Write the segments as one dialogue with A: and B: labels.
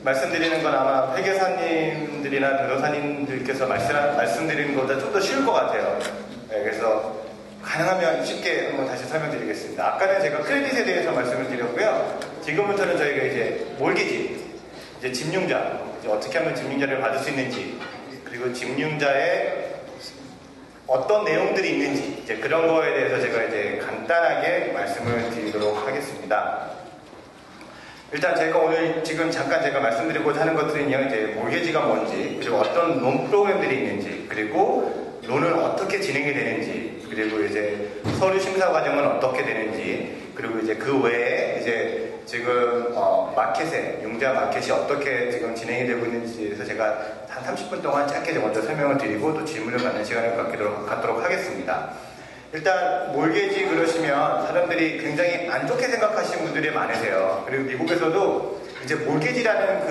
A: 말씀드리는 건 아마 회계사님들이나 변호사님들께서 말씀드리는 것보다 좀 더 쉬울 것 같아요. 네, 그래서 가능하면 쉽게 한번 다시 설명드리겠습니다. 아까는 제가 크레딧에 대해서 말씀을 드렸고요. 지금부터는 저희가 이제 몰기지, 이제 집융자, 이제 어떻게 하면 집융자를 받을 수 있는지, 그리고 집융자의 어떤 내용들이 있는지, 이제 그런 거에 대해서 제가 이제 간단하게 말씀을 드리도록 하겠습니다. 일단 제가 오늘 지금 잠깐 제가 말씀드리고자 하는 것들은요, 이제 몰개지가 뭔지, 그리고 어떤 론 프로그램들이 있는지, 그리고 론은 어떻게 진행이 되는지, 그리고 이제 서류 심사 과정은 어떻게 되는지, 그리고 이제 그 외에 이제 지금 마켓에, 융자 마켓이 어떻게 지금 진행이 되고 있는지에 대해서 제가 한 30분 동안 짧게 먼저 설명을 드리고 또 질문을 받는 시간을 갖도록 하겠습니다. 일단 몰개지 그러시면 사람들이 굉장히 안 좋게 생각하시는 분들이 많으세요. 그리고 미국에서도 이제 몰개지라는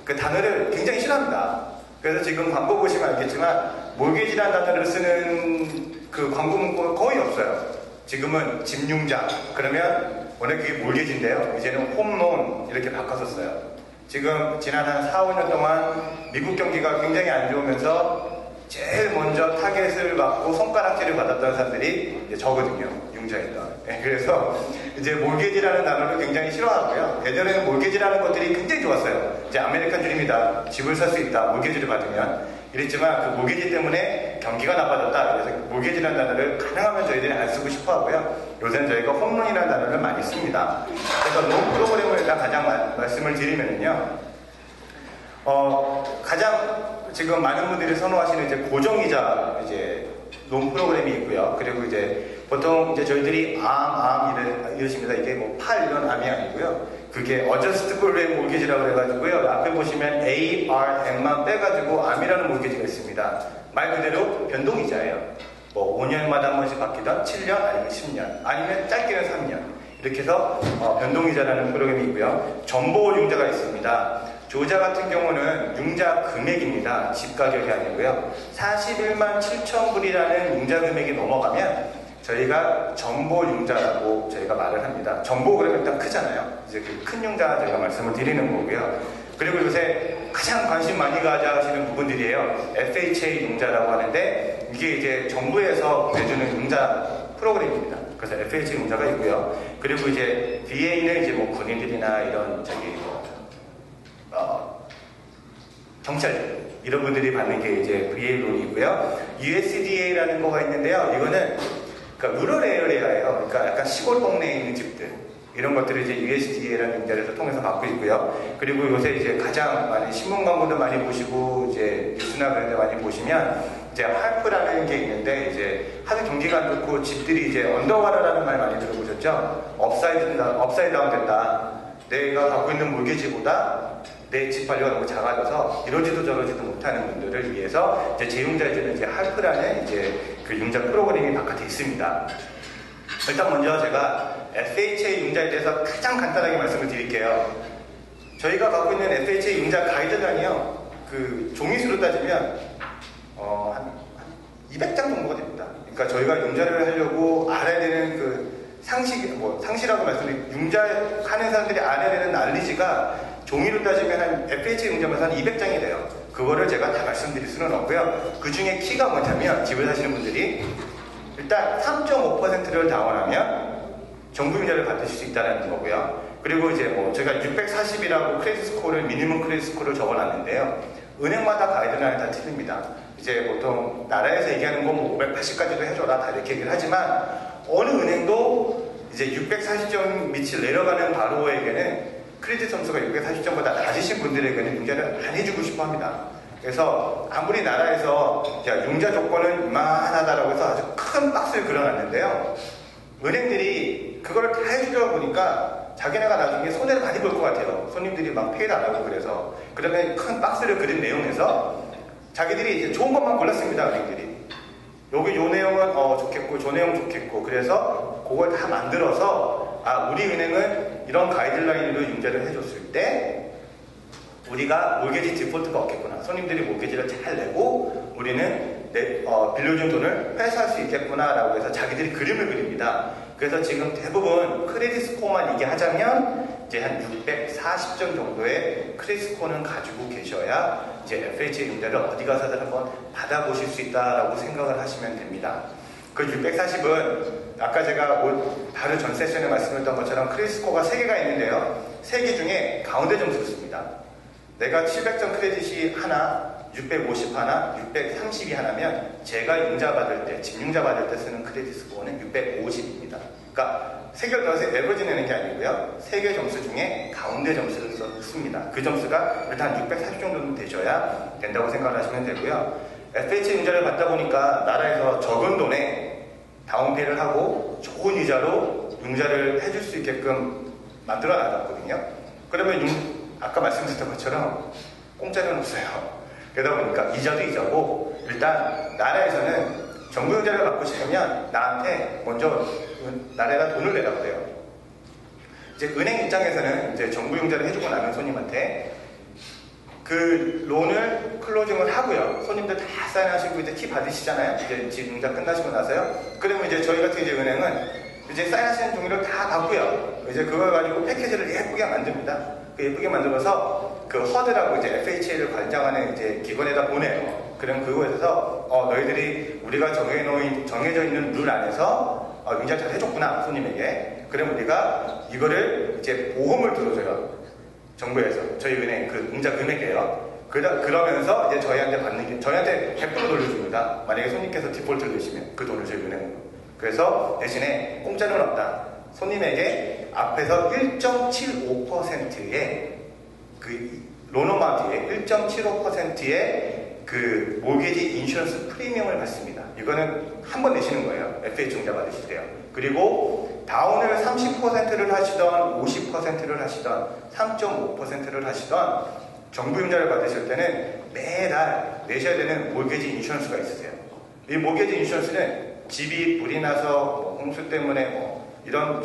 A: 그 단어를 굉장히 싫어합니다. 그래서 지금 광고 보시면 알겠지만 몰개지라는 단어를 쓰는 그 광고 문구가 거의 없어요. 지금은 집융자 그러면 원래 그게 몰개지인데요. 이제는 홈론 이렇게 바꿨었어요. 지금 지난 한 4, 5년 동안 미국 경기가 굉장히 안 좋으면서 제일 먼저 타겟을 받고 손가락질을 받았던 사람들이 이제 저거든요. 융자였던. 네, 그래서 이제 몰개지라는 단어를 굉장히 싫어하고요. 예전에는 몰개지라는 것들이 굉장히 좋았어요. 이제 아메리칸 드림이다. 집을 살 수 있다. 몰개지를 받으면. 이랬지만 그 몰개지 때문에 경기가 나빠졌다. 그래서 몰개지라는 단어를 가능하면 저희들이 안 쓰고 싶어 하고요. 요새는 저희가 홈런이라는 단어를 많이 씁니다. 그래서 론 프로그램을 일단 가장 말씀을 드리면요. 가장 지금 많은 분들이 선호하시는 이제 고정이자 이제 론 프로그램이 있고요. 그리고 이제 보통 이제 저희들이 이러십니다. 이게 뭐 팔 이런 암이 아니고요. 그게 Adjustable Rate Mortgage라고 해가지고요. 앞에 보시면 ARM만 빼가지고 암이라는 몰개지가 있습니다. 말 그대로 변동이자예요. 뭐 5년마다 한 번씩 바뀌던 7년 아니면 10년 아니면 짧게는 3년 이렇게 해서 변동이자라는 프로그램이 있고요. 전보융자가 있습니다. 조자 같은 경우는 융자 금액입니다. 집 가격이 아니고요. 41만 7천 불이라는 융자 금액이 넘어가면 저희가 전보 융자라고 저희가 말을 합니다. 전보 그러면 일단 크잖아요. 이제 그 큰 융자 저희가 말씀을 드리는 거고요. 그리고 요새 가장 관심 많이 가져하시는 부분들이에요. FHA 융자라고 하는데 이게 이제 정부에서 내주는 융자 프로그램입니다. 그래서 FHA 융자가 있고요. 그리고 이제 VA는 이제 뭐 군인들이나 이런 경찰 이런 분들이 받는 게 이제 VA 론이고요. USDA라는 거가 있는데요. 이거는 그러니까 루럴 에어리아예요. 그러니까 약간 시골 동네에 있는 집들 이런 것들을 이제 USDA라는 인자를 통해서 받고 있고요. 그리고 요새 이제 가장 많이 신문 광고도 많이 보시고 이제 뉴스나 그런 데 많이 보시면 이제 할프라는 게 있는데 이제 하도 경기가 안 좋고 집들이 이제 언더와터라는 말 많이 들어보셨죠? 업사이드 다운 된다. 내가 갖고 있는 몰개지보다 내 집 관리가 너무 작아져서 이러지도 저러지도 못하는 분들을 위해서 이제 재융자해주는 이제 할프라는 이제 그 융자 프로그램이 바깥에 있습니다. 일단 먼저 제가 FHA 융자에 대해서 가장 간단하게 말씀을 드릴게요. 저희가 갖고 있는 FHA 융자 가이드라인이요. 그 종이수로 따지면 한 200장 정도가 됩니다. 그러니까 저희가 융자를 하려고 알아야 되는 그 상시라고 말씀드린 융자하는 사람들이 알아야 되는 난리지가 종이로 따지면 한 FHA 융자만 한 200장이 돼요. 그거를 제가 다 말씀드릴 수는 없고요. 그 중에 키가 뭐냐면 집을 사시는 분들이 일단 3.5%를 다운하면 정부 융자를 받으실 수 있다는 거고요. 그리고 이제 뭐 제가 640이라고 크레딧 스코어를 미니멈 크레딧 스코어를 적어놨는데요. 은행마다 가이드라인이 다 틀립니다. 이제 보통 나라에서 얘기하는 건 뭐 580까지도 해줘라 다 이렇게 얘기를 하지만 어느 은행도 이제 640점 밑을 내려가는 바로어에게는 크레딧 점수가 640점보다 낮으신 분들에게는 융자를 안 해주고 싶어 합니다. 그래서 아무리 나라에서 융자 조건은 이만하다라고 해서 아주 큰 박스를 그려놨는데요. 은행들이 그거를 다 해주려고 보니까 자기네가 나중에 손해를 많이 볼 것 같아요. 손님들이 막 페이도 안 하고 그래서. 그러면 큰 박스를 그린 내용에서 자기들이 이제 좋은 것만 골랐습니다. 은행들이. 여기 요 내용은 좋겠고 저 내용 좋겠고 그래서 그걸 다 만들어서 우리 은행은 이런 가이드라인으로 융자를 해줬을 때 우리가 몰개지 디폴트가 없겠구나. 손님들이 몰개지를 잘 내고 우리는 빌려준 돈을 회수할 수 있겠구나 라고 해서 자기들이 그림을 그립니다. 그래서 지금 대부분 크레딧 스코어만 얘기하자면 이제 한 640점 정도의 크레딧 스코어는 가지고 계셔야 이제 FHA 융자를 어디 가서든 한번 받아보실 수 있다라고 생각을 하시면 됩니다. 그 640은 아까 제가 바로 전 세션에 말씀드렸던 것처럼 크레딧 스코어가 3개가 있는데요. 3개 중에 가운데 점수를 씁니다. 내가 700점 크레딧이 하나, 650 하나, 630이 하나면 제가 융자 받을 때, 집융자 받을 때 쓰는 크레딧 스코어는 650입니다. 그러니까 3개를 넣어서 에버지 내는 게 아니고요. 3개 점수 중에 가운데 점수를 씁니다. 그 점수가 일단 640 정도는 되셔야 된다고 생각하시면 되고요. FHA 융자를 받다 보니까 나라에서 적은 돈에 다운페이를 하고 좋은 이자로 융자를 해줄 수 있게끔 만들어 놨거든요. 그러면 아까 말씀드렸던 것처럼 공짜는 없어요. 그러다 보니까 이자도 이자고 일단 나라에서는 정부 융자를 받고 싶으면 나한테 먼저 나라에다 돈을 내라고 해요. 이제 은행 입장에서는 이제 정부 융자를 해주고 나면 손님한테 그 론을 클로징을 하고요. 손님들 다 사인하시고 이제 키 받으시잖아요. 이제 집 융자 끝나시고 나서요. 그러면 이제 저희 같은 이제 은행은 이제 사인하시는 종이를 다 받고요. 이제 그걸 가지고 패키지를 예쁘게 만듭니다. 그 예쁘게 만들어서 그 허드라고 이제 FHA를 관장하는 이제 기관에다 보내요. 그럼 그거에서 너희들이 우리가 정해져 있는 룰 안에서 융자 잘 해줬구나 손님에게. 그럼 우리가 이거를 이제 보험을 들어줘요. 정부에서 저희 은행 그 융자 금액이에요. 그러면서 이제 저희한테 100% 돌려줍니다. 만약에 손님께서 디폴트를 내시면 그 돈을 저희 은행으로. 그래서 대신에 공짜는 없다. 손님에게 앞에서 1.75%의 그 론어마운트의 1.75%의 그 모기지 인슈런스 프리미엄을 받습니다. 이거는 한 번 내시는 거예요. FH 융자 받으실 때요. 그리고 다운을 30%를 하시던 50%를 하시던 3.5%를 하시던 정부 융자를 받으실 때는 매달 내셔야 되는 모기지 인슈런스가 있으세요. 이 모기지 인슈런스는 집이 불이 나서 뭐 홍수 때문에 뭐 이런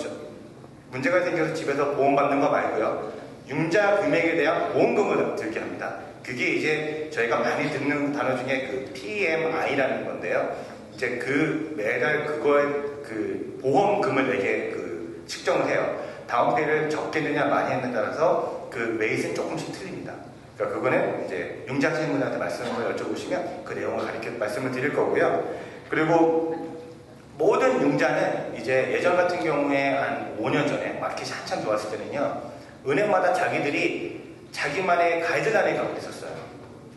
A: 문제가 생겨서 집에서 보험받는 거 말고요. 융자 금액에 대한 보험금을 들게 합니다. 그게 이제 저희가 많이 듣는 단어 중에 그 PMI라는 건데요. 이제 그 매달 그거에 그 보험금을 내게 그 측정을 해요. 다운페이를 적게 했느냐 많이 했느냐에 따라서 그 레이트는 조금씩 틀립니다. 그러니까 그거는 이제 융자하시는 분한테 말씀을 여쭤보시면 그 내용을 가르쳐 말씀을 드릴 거고요. 그리고 모든 융자는 이제 예전 같은 경우에 한 5년 전에 마켓이 한참 좋았을 때는요. 은행마다 자기만의 가이드라인을 갖고 있었어요.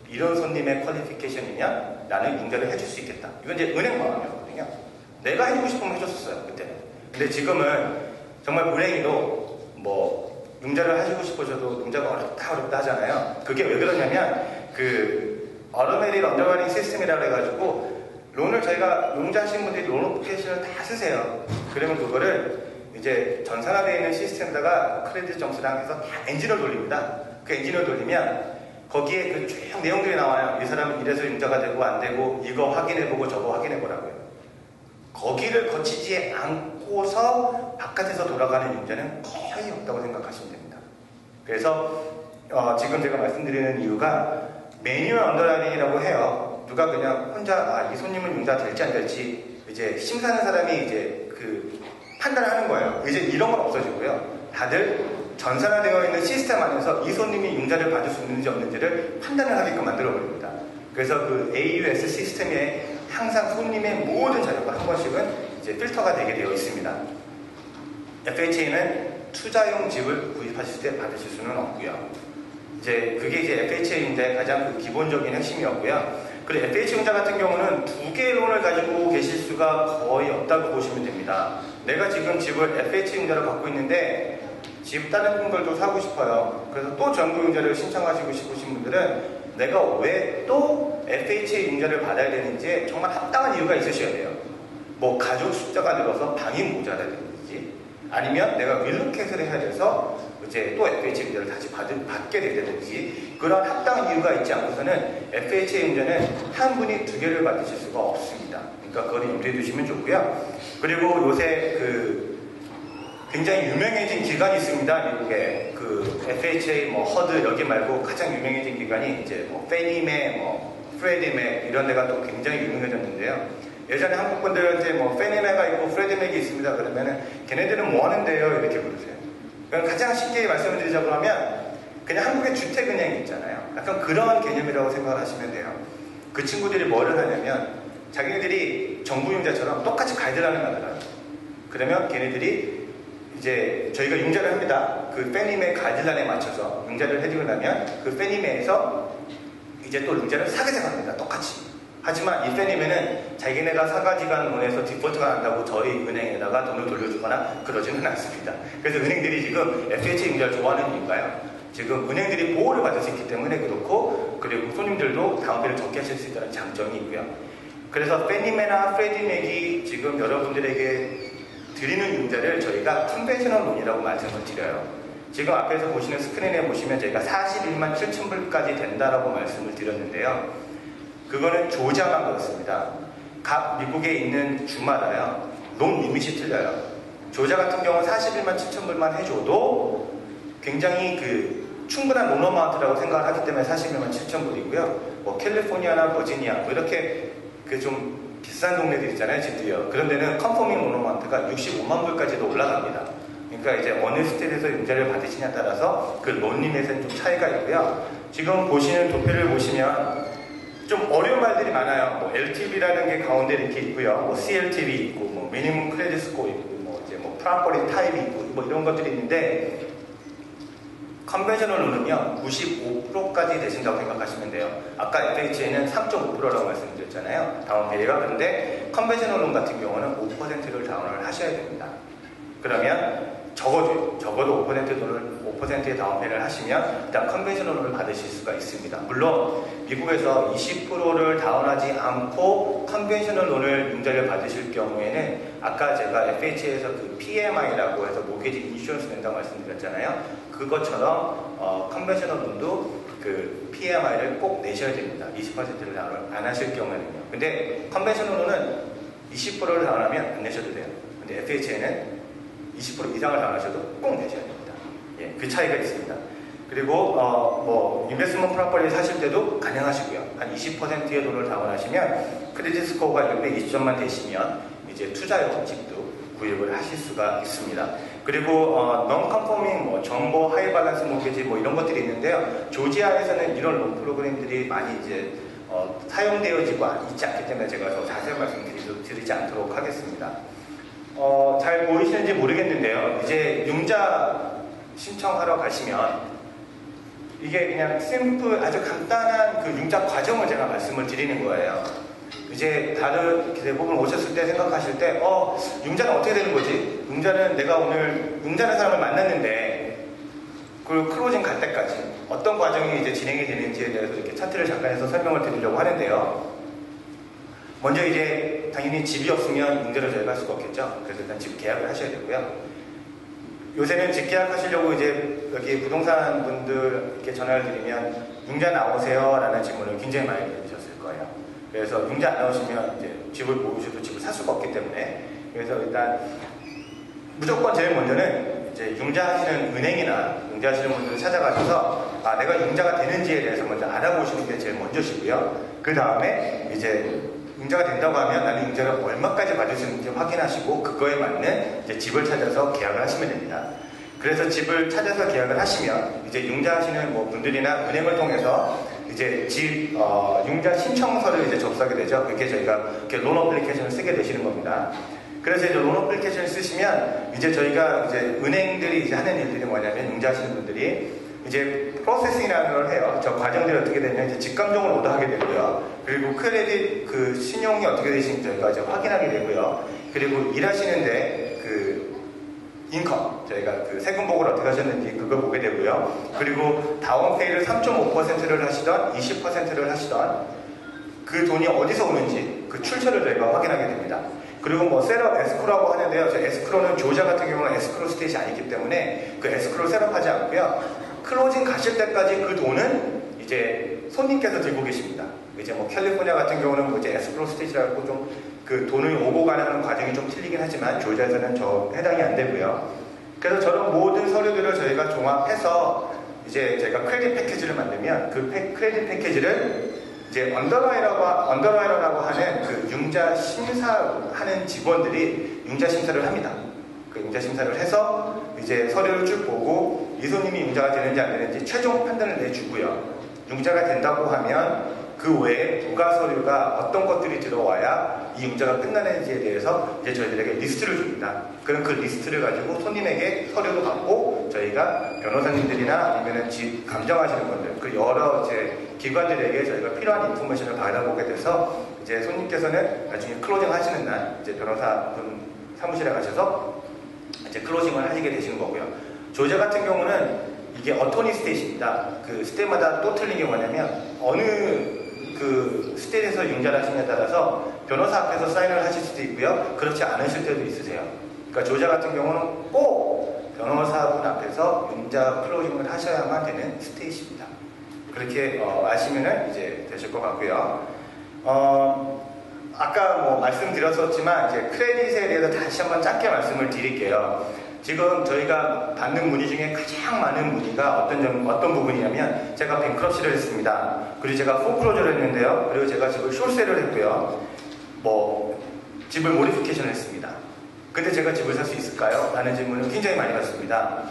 A: 이런 손님의 퀄리피케이션이면 나는 융자를 해줄 수 있겠다. 이건 이제 은행 마음이었거든요. 내가 해주고 싶으면 해줬었어요. 그때는. 근데 지금은 정말 불행히도 뭐 융자를 하시고 싶어져도 융자가 어렵다 하잖아요. 그게 왜 그러냐면 그 어토매틱 언더라이팅 시스템이라고 해가지고 론을 저희가 융자 하시는 분들이 론 어플리케이션을 다 쓰세요. 그러면 그거를 이제 전산화되어 있는 시스템에다가 크레딧 점수랑 해서 다 엔진을 돌립니다. 그 엔진을 돌리면 거기에 그 쭉 내용들이 나와요. 이 사람은 이래서 융자가 되고 안 되고 이거 확인해보고 저거 확인해보라고요. 거기를 거치지 않고서 바깥에서 돌아가는 융자는 거의 없다고 생각하시면 됩니다. 그래서 지금 제가 말씀드리는 이유가 매뉴얼 언더라이팅이라고 해요. 누가 그냥 혼자 이 손님은 융자 될지 안 될지 이제 심사하는 사람이 이제 그 판단을 하는 거예요. 이제 이런 건 없어지고요. 다들 전산화되어 있는 시스템 안에서 이 손님이 융자를 받을 수 있는지 없는지를 판단을 하게끔 만들어버립니다. 그래서 그 AUS 시스템에 항상 손님의 모든 자료가 한 번씩은 이제 필터가 되게 되어 있습니다. FHA는 투자용 집을 구입하실 때 받으실 수는 없고요. 이제 그게 이제 FHA 융자의 가장 그 기본적인 핵심이었고요. 그리고 FHA 융자 같은 경우는 두 개의 론을 가지고 계실 수가 거의 없다고 보시면 됩니다. 내가 지금 집을 FHA 융자로 갖고 있는데 집 다른 분들도 사고 싶어요. 그래서 또 정부 융자를 신청하시고 싶으신 분들은 내가 왜 또 FHA 융자를 받아야 되는지 정말 합당한 이유가 있으셔야 돼요. 뭐 가족 숫자가 늘어서 방이 모자라든지 아니면 내가 윌로켓을 해야 돼서 이제 또 FHA 융자를 다시 받게 되든지 그런 합당한 이유가 있지 않고서는 FHA 융자는 한 분이 두 개를 받으실 수가 없습니다. 그러니까 그걸 염두에 두시면 좋고요. 그리고 요새 그 굉장히 유명해진 기관이 있습니다. 미국에 그 FHA 뭐 허드 여기 말고 가장 유명해진 기관이 이제 뭐 페니메, 뭐 프레디메 이런 데가 또 굉장히 유명해졌는데요. 예전에 한국 분들한테 뭐 페니메가 있고 프레드맥이 있습니다. 그러면은 걔네들은 뭐 하는데요? 이렇게 물으세요. 그럼 가장 쉽게 말씀을 드리자고 하면 그냥 한국의 주택은행이 있잖아요. 약간 그런 개념이라고 생각을 하시면 돼요. 그 친구들이 뭐를 하냐면 자기네들이 정부 융자처럼 똑같이 가이드라인을 만들어요. 그러면 걔네들이 이제 저희가 융자를 합니다. 그 페니메 가이드라인에 맞춰서 융자를 해주고 나면 그 페니메에서 이제 또 융자를 사게생합니다. 똑같이. 하지만 이 페니메는 자기네가 사가지간 논에서 디폴트가 난다고 저희 은행에다가 돈을 돌려주거나 그러지는 않습니다. 그래서 은행들이 지금 FHA 융자를 좋아하는 이유가요. 지금 은행들이 보호를 받을 수 있기 때문에 그렇고, 그리고 손님들도 다운페이를 적게 하실 수 있다는 장점이 있고요. 그래서 페니메나 프레디맥이 지금 여러분들에게 드리는 융자를 저희가 컨벤셔널 론이라고 말씀을 드려요. 지금 앞에서 보시는 스크린에 보시면 저희가 41만 7천 불까지 된다라고 말씀을 드렸는데요. 그거는 조자만 그렇습니다. 각 미국에 있는 주마다요, 론 리밋이 틀려요. 조자 같은 경우는 41만 7천 불만 해줘도 굉장히 충분한 론 어마운트라고 생각을 하기 때문에 41만 7천 불이고요. 뭐 캘리포니아나 버지니아 뭐 이렇게 좀 비싼 동네들 있잖아요, 집들이요. 그런 데는 컨포밍 론 어마운트가 65만 불까지도 올라갑니다. 그러니까 이제 어느 스테이트에서 융자를 받으시냐에 따라서 그 론 리밋에는 좀 차이가 있고요. 지금 보시는 도표를 보시면 좀 어려운 말들이 많아요. 뭐 LTV라는 게 가운데 이렇게 있고요. 뭐 CLTV 있고, 뭐 미니멈 크레딧 스코어 있고, 뭐 이제 뭐 프라퍼리 타입이 있고, 뭐 이런 것들이 있는데, 컨벤셔널 론은요 95%까지 되신다고 생각하시면 돼요. 아까 FHA는 3.5%라고 말씀드렸잖아요. 다운페이가. 그런데 컨벤셔널 론 같은 경우는 5%를 다운을 하셔야 됩니다. 그러면 적어도 5%의 다운페이를 하시면 일단 컨벤셔널 론을 받으실 수가 있습니다. 물론 미국에서 20%를 다운하지 않고 컨벤셔널 론을 융자를 받으실 경우에는 아까 제가 FHA에서 그 PMI라고 해서 모기지 인슈런스 낸다고 말씀드렸잖아요. 그것처럼 컨벤셔널 론도 그 PMI를 꼭 내셔야 됩니다. 20%를 다운을 안 하실 경우에는요. 근데 컨벤셔널 론은 20%를 다운하면 안 내셔도 돼요. 근데 FHA는 20% 이상을 다운하셔도 꼭 내셔야 됩니다. 예, 그 차이가 있습니다. 그리고 뭐 인베스트먼트 프로퍼리 사실 때도 가능하시고요. 한 20%의 돈을 다운하시면 크레딧 스코어가 620점만 되시면 이제 투자용 집도 구입을 하실 수가 있습니다. 그리고 non conforming 뭐 정보 하이 밸런스 모기지 뭐 이런 것들이 있는데요. 조지아에서는 이런 론 프로그램들이 많이 이제 사용되어지고 있지 않기 때문에 제가 더 자세한 말씀 드리지 않도록 하겠습니다. 잘 보이시는지 모르겠는데요. 이제 융자 신청하러 가시면 이게 그냥 심플 아주 간단한 그 융자 과정을 제가 말씀을 드리는 거예요. 이제 다른 대부분 오셨을 때 생각하실 때 융자는 어떻게 되는 거지? 융자는 내가 오늘 융자는 사람을 만났는데 그 클로징 갈 때까지 어떤 과정이 이제 진행이 되는지에 대해서 이렇게 차트를 잠깐 해서 설명을 드리려고 하는데요. 먼저 이제 당연히 집이 없으면 융자를 저희가 할 수가 없겠죠. 그래서 일단 집 계약을 하셔야 되고요. 요새는 집 계약하시려고 이제 여기 부동산 분들께 전화를 드리면 융자 나오세요? 라는 질문을 굉장히 많이 받으셨을 거예요. 그래서 융자 안 나오시면 이제 집을 보셔도 집을 살 수가 없기 때문에 그래서 일단 무조건 제일 먼저는 이제 융자하시는 은행이나 융자하시는 분들을 찾아가셔서 내가 융자가 되는지에 대해서 먼저 알아보시는 게 제일 먼저시고요. 그 다음에 이제 융자가 된다고 하면 나는 융자를 얼마까지 받을 수 있는지 확인하시고 그거에 맞는 이제 집을 찾아서 계약을 하시면 됩니다. 그래서 집을 찾아서 계약을 하시면 이제 융자하시는 뭐 분들이나 은행을 통해서 이제 융자 신청서를 이제 접수하게 되죠. 그게 저희가 이렇게 론 어플리케이션을 쓰게 되시는 겁니다. 그래서 이제 론 어플리케이션을 쓰시면 이제 저희가 이제 은행들이 이제 하는 일들이 뭐냐면 융자하시는 분들이 이제 프로세싱이라는 걸 해요. 저 과정들이 어떻게 되냐면 이제 직감정을 오더하게 되고요. 그리고 크레딧 그 신용이 어떻게 되시는지 저희가 이제 확인하게 되고요. 그리고 일하시는데 그 인컴 저희가 그 세금 보고를 어떻게 하셨는지 그걸 보게 되고요. 그리고 다운페이를 3.5%를 하시던 20%를 하시던 그 돈이 어디서 오는지 그 출처를 저희가 확인하게 됩니다. 그리고 뭐 셋업 에스크로라고 하는데요. 저 에스크로는 조자 같은 경우는 에스크로 스테이지 아니기 때문에 그 에스크로 셋업하지 않고요. 클로징 가실 때까지 그 돈은 이제 손님께서 들고 계십니다. 이제 뭐 캘리포니아 같은 경우는 뭐 이제 에스크로 스테이지라고 좀 그 돈을 오고 가는 과정이 좀 틀리긴 하지만 조지아에서는 해당이 안 되고요. 그래서 저런 모든 서류들을 저희가 종합해서 이제 저희가 크레딧 패키지를 만들면 그 크레딧 패키지를 이제 언더라이너라고 하는 그 융자 심사하는 직원들이 융자 심사를 합니다. 그 융자 심사를 해서 이제 서류를 쭉 보고 이 손님이 융자가 되는지 안 되는지 최종 판단을 내주고요. 융자가 된다고 하면 그 외에 부가 서류가 어떤 것들이 들어와야 이 융자가 끝나는지에 대해서 이제 저희들에게 리스트를 줍니다. 그럼 그 리스트를 가지고 손님에게 서류도 받고 저희가 변호사님들이나 아니면은 감정하시는 분들, 그 여러 이제 기관들에게 저희가 필요한 인포메이션을 받아보게 돼서 이제 손님께서는 나중에 클로징 하시는 날 이제 변호사분 사무실에 가셔서 이제 클로징을 하시게 되시는 거고요. 조제 같은 경우는 이게 어토니 스테이트입니다. 그 스테이트마다 또 틀린 게 뭐냐면 어느 그 스테이트에서 융자를 하시냐에 따라서 변호사 앞에서 사인을 하실 수도 있고요. 그렇지 않으실 때도 있으세요. 그러니까 조자 같은 경우는 꼭 변호사분 앞에서 융자 클로징을 하셔야만 되는 스테이트입니다. 그렇게 아시면은 이제 되실 것 같고요. 아까 뭐 말씀드렸었지만 이제 크레딧에 대해서 다시 한번 짧게 말씀을 드릴게요. 지금 저희가 받는 문의 중에 가장 많은 문의가 어떤 부분이냐면 제가 뱅크럽시를 했습니다. 그리고 제가 포크로저를 했는데요. 그리고 제가 집을 숄세를 했고요. 뭐 집을 모디피케이션을 했습니다. 근데 제가 집을 살 수 있을까요? 라는 질문을 굉장히 많이 받습니다.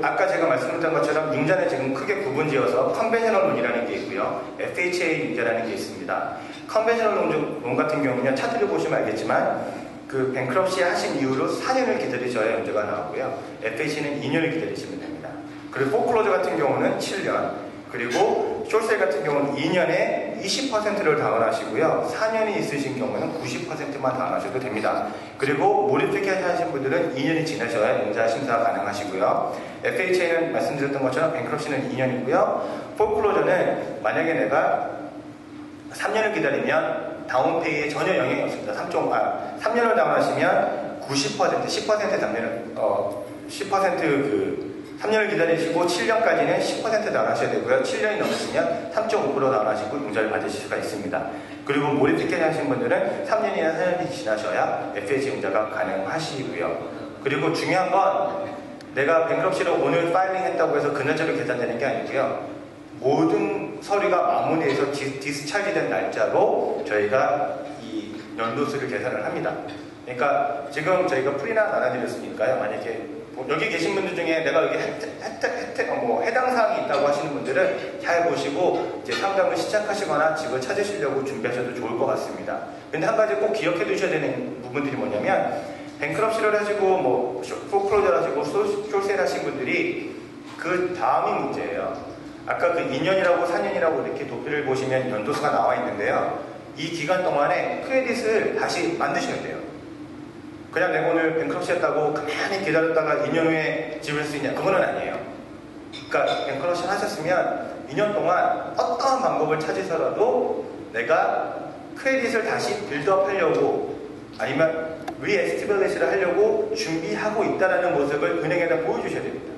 A: 아까 제가 말씀드렸던 것처럼 융자는 지금 크게 구분지어서 컨벤셔널 론이라는 게 있고요. FHA 융자라는 게 있습니다. 컨벤셔널 론 같은 경우는 차트를 보시면 알겠지만 그 뱅크럽시 하신 이후로 4년을 기다리셔야 융자가 나오고요. FHC는 2년을 기다리시면 됩니다. 그리고 포클로저 같은 경우는 7년, 그리고 숄셀 같은 경우는 2년에 20%를 다운하시고요. 4년이 있으신 경우는 90%만 다운하셔도 됩니다. 그리고 모디피케이션 하신 분들은 2년이 지나셔야 융자 심사가 가능하시고요. FHA는 말씀드렸던 것처럼 뱅크럽시는 2년이고요. 포클로저는 만약에 내가 3년을 기다리면 다운페이에 전혀 영향이 없습니다. 3년을 다운하시면 90%, 10% 당면을, 3년을 기다리시고 7년까지는 10% 다운하셔야 되고요. 7년이 넘으시면 3.5% 다운하시고 융자를 받으실 수가 있습니다. 그리고 모디피케이션 하신 분들은 3년이나 4년이 지나셔야 FH 융자가 가능하시고요. 그리고 중요한 건 내가 뱅크럽시를 오늘 파일링 했다고 해서 그날짜로 계산되는 게 아니고요. 모든 서류가 마무리해서 디스차지된 날짜로 저희가 이 연도수를 계산을 합니다. 그러니까 지금 저희가 풀이나 나눠드렸으니까요. 만약에 여기 계신 분들 중에 내가 여기 해당 사항이 있다고 하시는 분들은 잘 보시고 이제 상담을 시작하시거나 집을 찾으시려고 준비하셔도 좋을 것 같습니다. 근데 한 가지 꼭 기억해 두셔야 되는 부분들이 뭐냐면 뱅크럽시를 하시고 포클로저를 하시고 숄셀 하신 분들이 그 다음이 문제예요. 아까 그 2년이라고 4년이라고 이렇게 도표를 보시면 연도수가 나와 있는데요. 이 기간 동안에 크레딧을 다시 만드셔야 돼요. 그냥 내가 오늘 뱅크럽시 했다고 가만히 기다렸다가 2년 후에 집을 수 있냐? 그거는 아니에요. 그러니까 뱅크럽시 하셨으면 2년 동안 어떠한 방법을 찾으셔라도 내가 크레딧을 다시 빌드업 하려고 아니면 리에스티블리시를 하려고 준비하고 있다는 모습을 은행에다 보여주셔야 됩니다.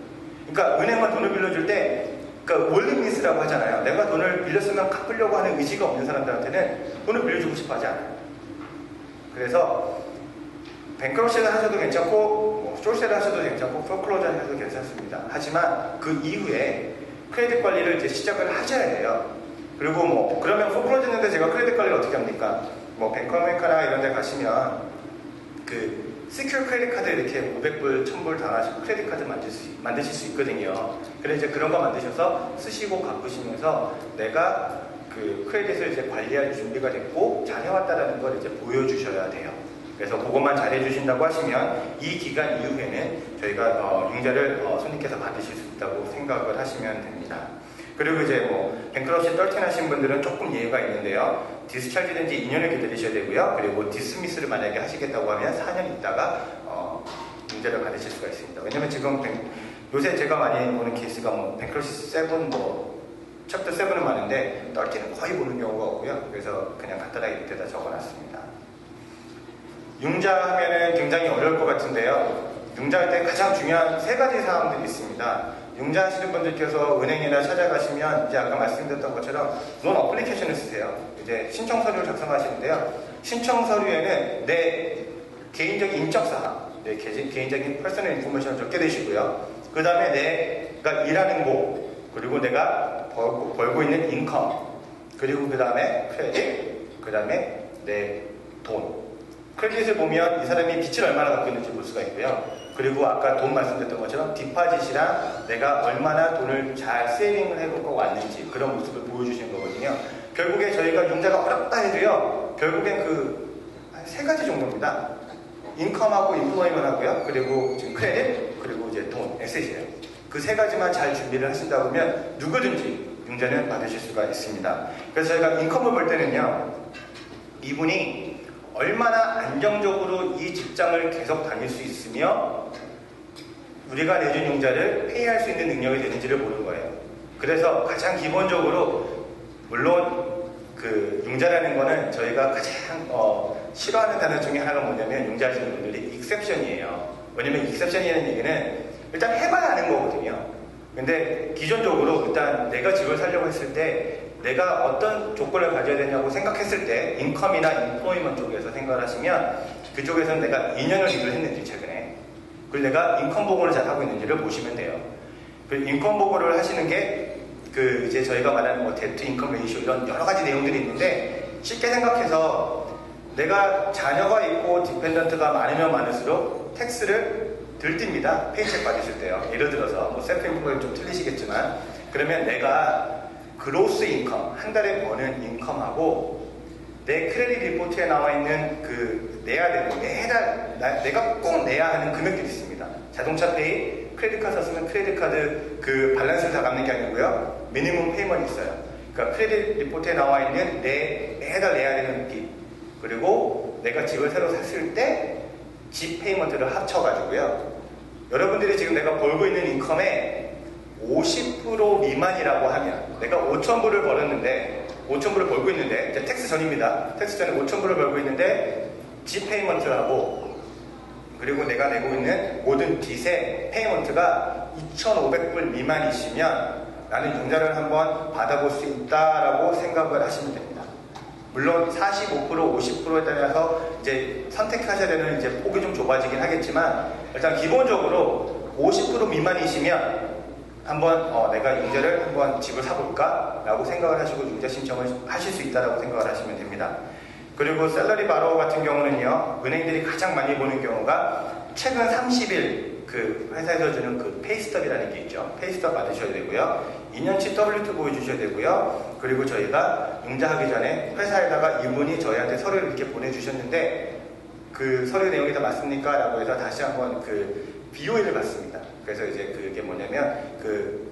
A: 그러니까 은행만 돈을 빌려줄 때 그러니까 월링리스라고 하잖아요. 내가 돈을 빌렸으면 갚으려고 하는 의지가 없는 사람들한테는 돈을 빌려주고 싶어 하지 않아요. 그래서 뱅크럽시를 하셔도 괜찮고 숄셀을 하셔도 괜찮고 포클로저를 하셔도 괜찮습니다. 하지만 그 이후에 크레딧 관리를 이제 시작을 하셔야 돼요. 그리고 그러면 포클로저 했는데 제가 크레딧 관리를 어떻게 합니까? 뱅크 아메리카나 이런 데 가시면 그 시큐어 크레딧 카드 이렇게 500불, 1000불 당하시고 크레딧 카드 만드실 수 있거든요. 그래서 이제 그런 거 만드셔서 쓰시고 갚으시면서 내가 그 크레딧을 이제 관리할 준비가 됐고 잘 해왔다라는 걸 이제 보여주셔야 돼요. 그래서 그것만 잘 해주신다고 하시면 이 기간 이후에는 저희가 융자를 손님께서 받으실 수 있다고 생각을 하시면 됩니다. 그리고 이제 뱅크럽시 13 하신 분들은 조금 예외가 있는데요. 디스차지 된 지 2년을 기다리셔야 되고요. 그리고 디스미스를 만약에 하시겠다고 하면 4년 있다가 융자를 받으실 수가 있습니다. 왜냐면 지금 요새 제가 많이 보는 케이스가 뱅크럽시 7, 챕터 7은 많은데 13은 거의 보는 경우가 없고요. 그래서 그냥 간단하게 밑에다 적어놨습니다. 융자 하면은 굉장히 어려울 것 같은데요. 융자할 때 가장 중요한 3가지 사항들이 있습니다. 융자 하시는 분들께서 은행이나 찾아가시면 이제 아까 말씀드렸던 것처럼 론 어플리케이션을 쓰세요. 이제 신청 서류를 작성하시는데요. 신청 서류에는 내 개인적인 인적사항, 내 개인적인 퍼스널 인포메이션을 적게 되시고요. 그 다음에 내가 일하는 곳, 그리고 내가 벌고 있는 인컴, 그리고 그 다음에 크레딧, 그 다음에 내 돈. 크레딧을 보면 이 사람이 빚을 얼마나 갖고 있는지 볼 수가 있고요. 그리고 아까 돈 말씀드렸던 것처럼 디파짓이랑 내가 얼마나 돈을 잘 세이빙을 해보고 왔는지 그런 모습을 보여주시는 거거든요. 결국에 저희가 융자가 어렵다 해도요, 결국엔 그 세 가지 정도입니다. 인컴하고 인플로이먼 하고요. 그리고 지금 크레딧, 그리고 이제 돈, 에셋이에요. 그 세 가지만 잘 준비를 하신다 보면 누구든지 융자는 받으실 수가 있습니다. 그래서 저희가 인컴을 볼 때는요, 이분이 얼마나 안정적으로 이 직장을 계속 다닐 수 있으며 우리가 내준 융자를 페이할 수 있는 능력이 되는지를 보는 거예요. 그래서 가장 기본적으로 물론 그 융자라는 거는 저희가 가장 싫어하는 단어 중에 하나가 뭐냐면 융자하시는 분들이 익셉션이에요. 왜냐면 익셉션이라는 얘기는 일단 해봐야 하는 거거든요. 근데 기존적으로 일단 내가 집을 살려고 했을 때 내가 어떤 조건을 가져야 되냐고 생각했을 때 인컴이나 인플로이먼 쪽에서 생각을 하시면 그쪽에서는 내가 2년을 일을 했는지 최근에 그리고 내가 인컴 보고를 잘 하고 있는지를 보시면 돼요. 그 인컴 보고를 하시는 게 그 이제 저희가 말하는 뭐 데트 인컴 레이쇼 이런 여러 가지 내용들이 있는데 쉽게 생각해서 내가 자녀가 있고 디펜던트가 많으면 많을수록 텍스를 덜 띱니다. 페이책 받으실 때요. 예를 들어서 뭐 셀프 인플로이 좀 틀리시겠지만 그러면 내가 그로스 인컴, 한 달에 버는 인컴하고 내 크레딧 리포트에 나와 있는 그 내야 되는 매달 내가 꼭 내야 하는 금액들이 있습니다. 자동차 페이, 크레딧 카드 썼으면 크레딧 카드 그 밸런스를 다 갚는 게 아니고요. 미니멈 페이먼이 있어요. 그러니까 크레딧 리포트에 나와 있는 내 매달 내야 되는 빚 그리고 내가 집을 새로 샀을 때 집 페이먼트를 합쳐가지고요. 여러분들이 지금 내가 벌고 있는 인컴의 50% 미만이라고 하면 내가 5,000불을 벌었는데 5,000불을 벌고 있는데 이제 텍스 전입니다. 텍스 전에 5,000불을 벌고 있는데 집 페이먼트하고 그리고 내가 내고 있는 모든 빚의 페이먼트가 2,500불 미만이시면 나는 융자를 한번 받아볼 수 있다라고 생각을 하시면 됩니다. 물론 45%, 50%에 따라서 이제 선택하셔야 되는 이제 폭이 좀 좁아지긴 하겠지만 일단 기본적으로 50% 미만이시면 한번 내가 융자를 한번 집을 사볼까? 라고 생각을 하시고 융자 신청을 하실 수 있다라고 생각을 하시면 됩니다. 그리고 셀러리 바로워 같은 경우는요, 은행들이 가장 많이 보는 경우가 최근 30일 그 회사에서 주는 그 페이스톱이라는 게 있죠. 페이스톱 받으셔야 되고요. 2년치 W2 보여주셔야 되고요. 그리고 저희가 융자하기 전에 회사에다가 이분이 저희한테 서류를 이렇게 보내주셨는데 그 서류 내용이 다 맞습니까? 라고 해서 다시 한번 그 BOE를 받습니다. 그래서 이제 그게 뭐냐면 그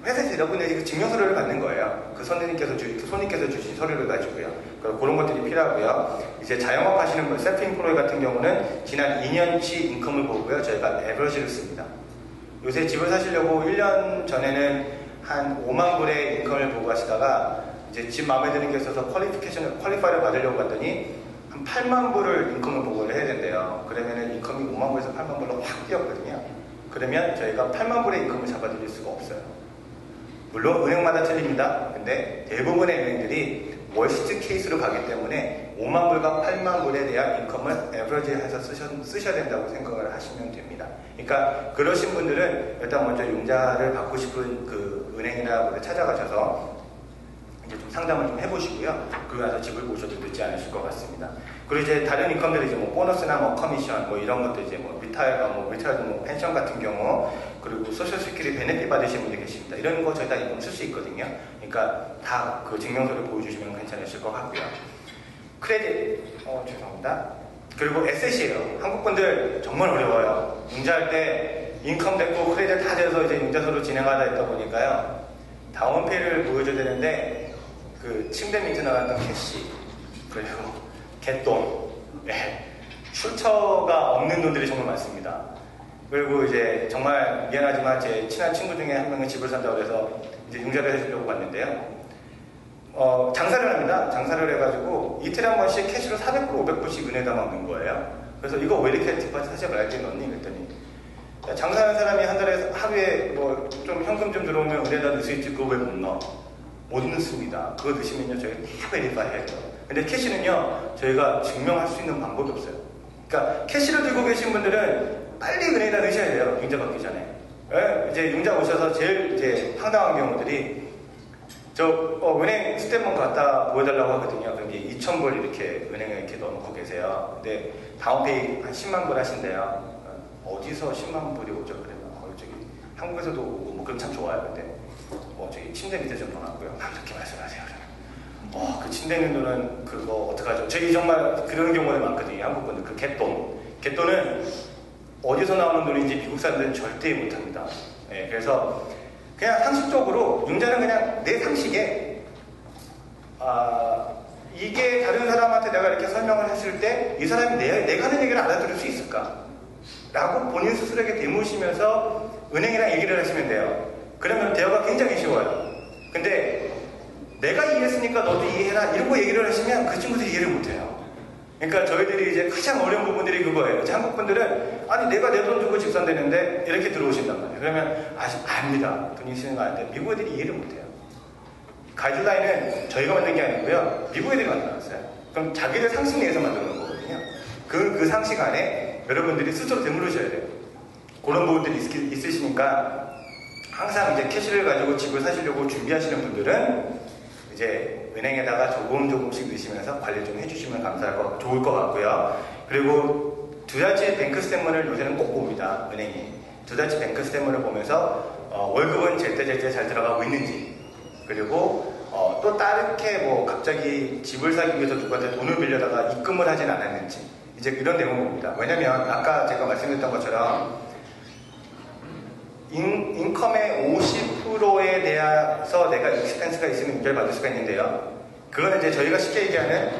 A: 회사에서 여러분들이 그 증명서류를 받는 거예요. 그 손님께서 주신 서류를 가지고요. 그런 것들이 필요하고요. 이제 자영업 하시는 분, 셀프 인플로이 같은 경우는 지난 2년치 인컴을 보고요. 저희가 에버리지를 씁니다. 요새 집을 사시려고 1년 전에는 한 5만 불의 인컴을 보고 하시다가 이제 집 마음에 드는 게 있어서 퀄리파이를 받으려고 갔더니 한 8만 불을 인컴을 보고를 해야 된대요. 그러면은 인컴이 5만 불에서 8만 불로 확 뛰었거든요. 그러면 저희가 8만 불의 인컴을 잡아드릴 수가 없어요. 물론 은행마다 틀립니다. 근데 대부분의 은행들이 월시트 케이스로 가기 때문에 5만 불과 8만 불에 대한 인컴을 에버리지해서 쓰셔야 된다고 생각을 하시면 됩니다. 그러니까 그러신 분들은 일단 먼저 융자를 받고 싶은 그 은행이나 찾아가셔서 이제 좀 상담을 좀 해보시고요. 그러고 나서 집을 보셔도 늦지 않으실 것 같습니다. 그리고 이제 다른 인컴들이 이제 뭐 보너스나 뭐 커미션 뭐 이런 것들 이제 뭐 리타이어드 뭐 펜션 같은 경우 그리고 소셜시큐리티 베네핏 받으시는 분들이 계십니다. 이런 거 저희 다 인컴 쓸 수 있거든요. 그러니까 다 그 증명서를 보여주시면 괜찮으실 것 같고요. 크레딧 죄송합니다. 그리고 에셋이에요. 한국 분들 정말 어려워요. 융자할 때 인컴 됐고 크레딧 다 돼서 이제 융자서로 진행하다 있다 보니까요. 다운페이를 보여줘야 되는데 그 침대 밑에 나갔던 캐시 그리고 갯돈 출처가 없는 돈들이 정말 많습니다. 그리고 이제 정말 미안하지만 제 친한 친구 중에 한 명은 집을 산다고 해서 이제 융자를 해주려고 갔는데요. 장사를 합니다. 장사를 해가지고 이틀에 한 번씩 캐시로 400불, 500불씩 은행에다 넣는 거예요. 그래서 이거 왜 이렇게 디파트 하지 말지 넣니? 그랬더니 장사하는 사람이 한 달에 하루에 뭐 좀 현금 좀 들어오면 은행에다 넣을 수 있지 그거 왜 못 넣어? 못 넣습니다. 그거 넣으시면요 저희가 다 베리파이 해요. 근데 캐시는요 저희가 증명할 수 있는 방법이 없어요. 그러니까 캐시를 들고 계신 분들은 빨리 은행에다 넣으셔야 돼요. 융자 받기 전에. 예? 이제 융자 오셔서 제일 이제 황당한 경우들이 은행 스텝만 갖다 보여달라고 하거든요. 그게 2,000불 이렇게 은행에 이렇게 넣어놓고 계세요. 근데 다운페이 한 10만 불 하신대요. 어디서 10만 불이 오죠? 그러면 저기 한국에서도 오고 뭐 그럼 참 좋아요. 근데 저기 침대 밑에 좀 넣어놨고요. 이렇게 말씀하세요. 그러면 그 침대 있는 돈은 그거 어떡하죠? 저희 정말 그런 경우는 많거든요. 한국 분들 그 갯돈은 어디서 나오는 돈인지 미국 사람들은 절대 못합니다. 네, 그래서 그냥 상식적으로 융자는 그냥 내 상식에 이게 다른 사람한테 내가 이렇게 설명을 했을 때 이 사람이 내가 하는 얘기를 알아들을 수 있을까? 라고 본인 스스로에게 되물으시면서 은행이랑 얘기를 하시면 돼요. 그러면 대화가 굉장히 쉬워요. 근데 내가 이해했으니까 너도 이해해라 이러고 얘기를 하시면 그 친구들이 이해를 못해요. 그러니까 저희들이 이제 가장 어려운 부분들이 그거예요. 한국 분들은 아니 내가 내 돈 주고 집 산다는데 이렇게 들어오신단 말이에요. 그러면 압니다. 돈이 쓰는 거 아는데 미국 애들이 이해를 못해요. 가이드라인은 저희가 만든 게 아니고요. 미국 애들이 만들어놨어요. 그럼 자기들 상식 내에서 만드는 거거든요. 그 상식 안에 여러분들이 스스로 되물으셔야 돼요. 그런 부분들이 있으시니까 항상 이제 캐시를 가지고 집을 사시려고 준비하시는 분들은 이제 은행에다가 조금씩 넣으시면서 관리 좀 해주시면 좋을 것 같고요. 그리고 두 달치 뱅크 스테이트먼트를 요새는 꼭 봅니다. 은행이 두 달치 뱅크 스테이트먼트를 보면서 월급은 제때 잘 들어가고 있는지, 그리고 또 다르게 갑자기 집을 사기 위해서 누구한테 돈을 빌려다가 입금을 하진 않았는지, 이제 이런 내용을 봅니다. 왜냐면 아까 제가 말씀드렸던 것처럼 인컴의 50%에 대해서 내가 익스펜스가 있으면 인정을 받을 수가 있는데요. 그거는 이제 저희가 쉽게 얘기하는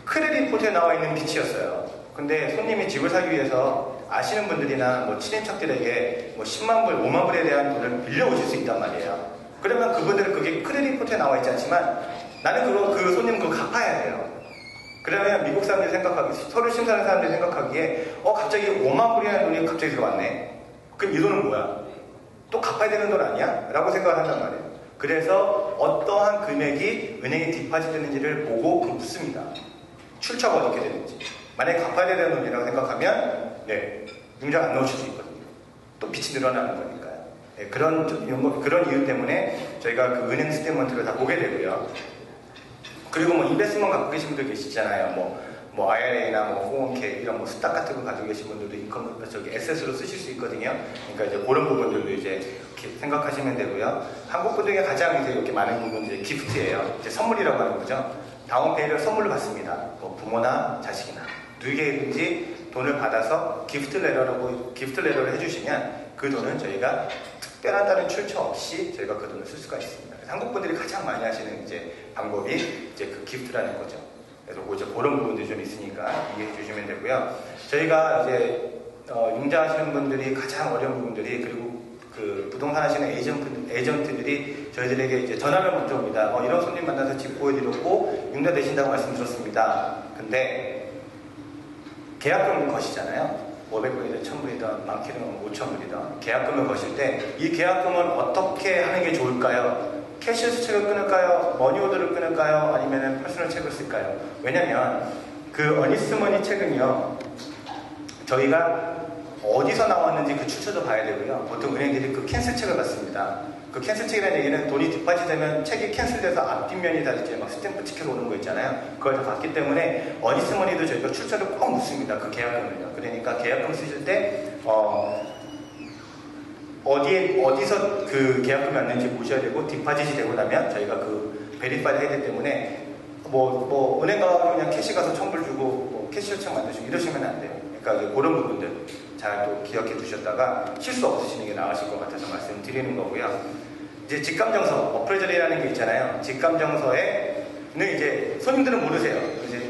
A: 크레딧 리포트에 나와 있는 빛이었어요. 근데 손님이 집을 사기 위해서 아시는 분들이나 친인척들에게 10만 불, 5만 불에 대한 돈을 빌려오실 수 있단 말이에요. 그러면 그분들은 그게 크레딧 리포트에 나와 있지 않지만 나는 그 손님 그거 갚아야 돼요. 그러면 미국 사람들이 생각하기에, 서류 심사하는 사람들이 생각하기에 갑자기 5만 불이라는 돈이 갑자기 들어왔네. 그럼 이 돈은 뭐야? 또 갚아야 되는 돈 아니야? 라고 생각을 한단 말이에요. 그래서 어떠한 금액이 은행에 디파짓 되는지를 보고 묻습니다. 출처가 어떻게 되는지. 만약에 갚아야 되는 돈이라고 생각하면 융자 안 넣으실 수 있거든요. 또 빚이 늘어나는 거니까요. 그런 이유 때문에 저희가 그 은행 스테이트먼트를 다 보게 되고요. 그리고 인베스트먼트 갖고 계신 분들 계시잖아요. IRA나 401k 이런 스탁 같은 거 가지고 계신 분들도 인컴 에셋으로 쓰실 수 있거든요. 그러니까 이제 그런 부분들도 이제 이렇게 생각하시면 되고요. 한국 분들에게 가장 이제 이렇게 많은 부분들이 기프트예요. 이제 선물이라고 하는 거죠. 다운페이를 선물로 받습니다. 부모나 자식이나 누구에게든지 돈을 받아서 기프트 레터를 해주시면 그 돈은 저희가 특별한 다른 출처 없이 저희가 그 돈을 쓸 수가 있습니다. 그래서 한국 분들이 가장 많이 하시는 이제 방법이 이제 그 기프트라는 거죠. 그래서 이제 그런 부분들이 좀 있으니까 이해해 주시면 되고요. 저희가 이제 융자하시는 분들이 가장 어려운 부분들이, 그리고 그 부동산 하시는 에이전트들이 저희들에게 이제 전화를 먼저 옵니다. 이런 손님 만나서 집 보여드렸고 융자 되신다고 말씀드렸습니다. 근데 계약금을 거시잖아요. 500불이든 1000불이든 많게는 5000불이든 계약금을 거실 때 이 계약금을 어떻게 하는 게 좋을까요? 캐시어스 책을 끊을까요? 머니오더를 끊을까요? 아니면 퍼스널 책을 쓸까요? 왜냐면 그 어니스머니 책은요, 저희가 어디서 나왔는지 그 출처도 봐야 되고요. 보통 은행들이 그 캔슬 책을 받습니다. 그 캔슬 책이라는 얘기는 돈이 디파짓 되면 책이 캔슬돼서 앞뒷면이 다 이제 스탬프 찍혀서 오는 거 있잖아요. 그걸 다 봤기 때문에 어니스머니도 저희가 출처를 꼭 묻습니다. 그 계약금을요. 그러니까 계약금 쓰실 때 어디서 그 계약금이 왔는지 보셔야 되고, 디파짓이 되고 나면 저희가 그 베리파이를 해야 되기 때문에 은행 가서 그냥 캐시 가서 1000불 주고 캐시어 책 만드시고 이러시면 안 돼요. 그러니까 그런 부분들 잘 또 기억해 두셨다가 실수 없으시는 게 나으실 것 같아서 말씀드리는 거고요. 이제 직감정서, 어프레저리라는 게 있잖아요. 직감정서에는 이제 손님들은 모르세요.